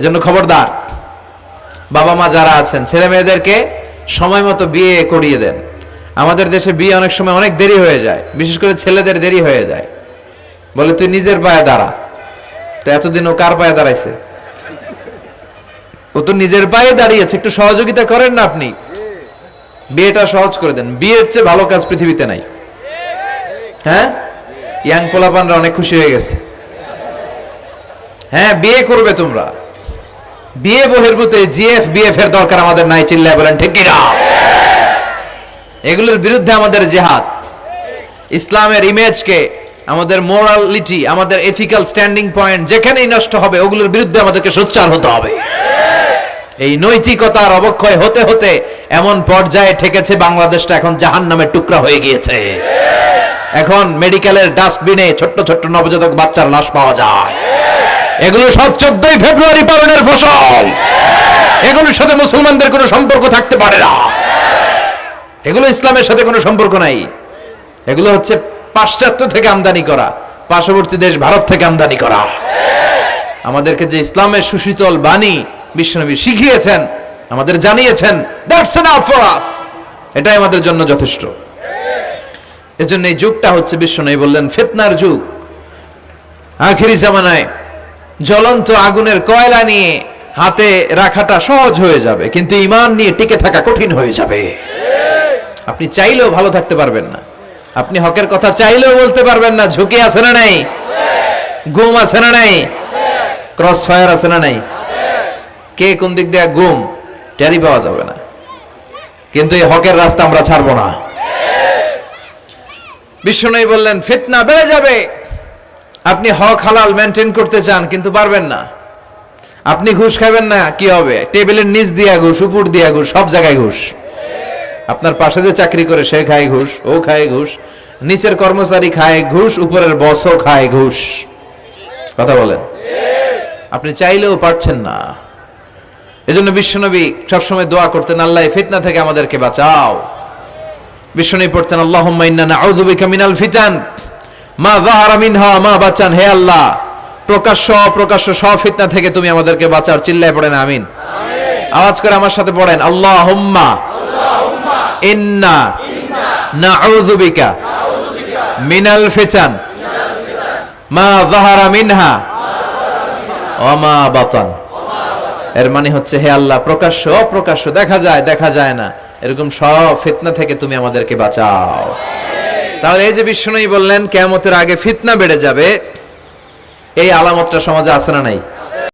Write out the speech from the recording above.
এজন্য খবরদার, বাবা মা যারা আছেন ছেলে মেয়েদেরকে সময় মতো বিয়ে করিয়ে দেন। আমাদের দেশে বিয়ে অনেক সময় অনেক দেরি হয়ে যায়, বিশেষ করে ছেলেদের দেরি হয়ে যায়। বলে তুই নিজের পায়ে দাঁড়া। তো এতদিন ও কার পায়ে দাঁড়াইছে? ও তো নিজের পায়ে দাঁড়িয়েছে, একটু সহযোগিতা করেন না আপনি, বিয়েটা সহজ করে দেন। বিয়ের চেয়ে ভালো কাজ পৃথিবীতে নাই। হ্যাঁ, ইয়াং পোলাপানরা অনেক খুশি হয়ে গেছে। হ্যাঁ, বিয়ে করবে তোমরা। বিয়ে বহির্ভূত জিএফ বিএফ এর দরকার আমাদের নাই। চিল্লায় বলেন ঠিক কিনা? এগুলোর বিরুদ্ধে আমাদের জিহাদ। ইসলামের ইমেজকে, আমাদের মোরালিটি, আমাদের এথিক্যাল স্ট্যান্ডিং পয়েন্ট যেখানেই নষ্ট হবে ওগুলোর বিরুদ্ধে আমাদেরকে সোচ্চার হতে হবে। এই নৈতিকতার অবক্ষয় হতে হতে এমন পর্যায়ে ঠেকেছে বাংলাদেশটা এখন জাহান্নামের টুকরা হয়ে গিয়েছে। এখন মেডিকেলের ডাস্টবিনে ছোট্ট ছোট্ট নবজাতক বাচ্চার লাশ পাওয়া যায়। এগুলো সব 14ই ফেব্রুয়ারি পালনের ফসল। এগুলোর সাথে মুসলমানদের কোনো সম্পর্ক থাকতে পারে না। এগুলো ইসলামের সাথে কোনো সম্পর্ক নাই। এগুলো হচ্ছে পাশ্চাত্য থেকে আমদানি করা, পার্শ্ববর্তী দেশ ভারত থেকে আমদানি করা। আমাদেরকে যে ইসলামের সুশীতল বাণী বিশ্বনবী শিখিয়েছেন, আমাদের জানিয়েছেন, দ্যাটস এনাফ ফর আস, এটাই আমাদের জন্য যথেষ্ট। এজন্য এই যুগটা হচ্ছে, বিশ্বনবী বললেন, ফিতনার যুগ। আখিরি জামানায় জ্বলন্ত আগুনের কয়লা নিয়ে হাতে রাখাটা সহজ হয়ে যাবে, কিন্তু ঈমান নিয়ে টিকে থাকা কঠিন হয়ে যাবে। আপনি চাইলেও ভালো থাকতে পারবেন না, আপনি হকের কথা চাইলেও বলতে পারবেন না। ঝুঁকি আছে না নাই? গুম আছে না নাই? ক্রস ফায়ার আছে না নাই? কে কোন দিক দিয়ে গুম টেরি পাওয়া যাবে না। কিন্তু এই হকের রাস্তা আমরা ছাড়বো না। বিশ্বনবী বললেন, ফিতনা বেড়ে যাবে। আপনি হক হালাল মেনটেন করতে চান কিন্তু পারবেন না। আপনি ঘুষ খাবেন না, কি হবে? টেবিলের নিচ দিয়া ঘুষ, উপর দিয়া ঘুষ, সব জায়গায় ঘুষ। আপনার পাশে যে চাকরি করে সে খায় ঘুষ, ও খায় ঘুষ, নিচের কর্মচারী খায় ঘুষ, উপরের বসও খায় ঘুষ। কথা বলেন? আপনি চাইলেও পারছেন না। এজন্য বিশ্বনবী সবসময় দোয়া করতেন, আল্লাহ ফিতনা থেকে আমাদেরকে বাঁচাও। বিশ্বনবী পড়তেন, আল্লাহুম্মা ইন্না নাউযু বিকা মিনাল ফিতান মা যাহারা মিনহা মা বাচান। হে আল্লাহ, প্রকাশ্য অপ্রকাশ্য সব ফিতনা থেকে তুমি আমাদেরকে বাঁচাও। চিল্লায় পড়েন আমিন। আওয়াজ করে আমার সাথে পড়েন, আল্লাহুম্মা ইন্না নাউযু বিকা মিনাল ফিতান মা যাহারা মিনহা ওয়া মা বাতান। এর মানে হচ্ছে, হে আল্লাহ, প্রকাশ্য অপ্রকাশ্য, দেখা যায় দেখা যায় না, এরকম সব ফিতনা থেকে তুমি আমাদেরকে বাঁচাও। তাহলে এই যে বিশ্বনবী বললেন কিয়ামতের আগে ফিতনা বেড়ে যাবে, এই আলামতটা সমাজে আছে না নাই?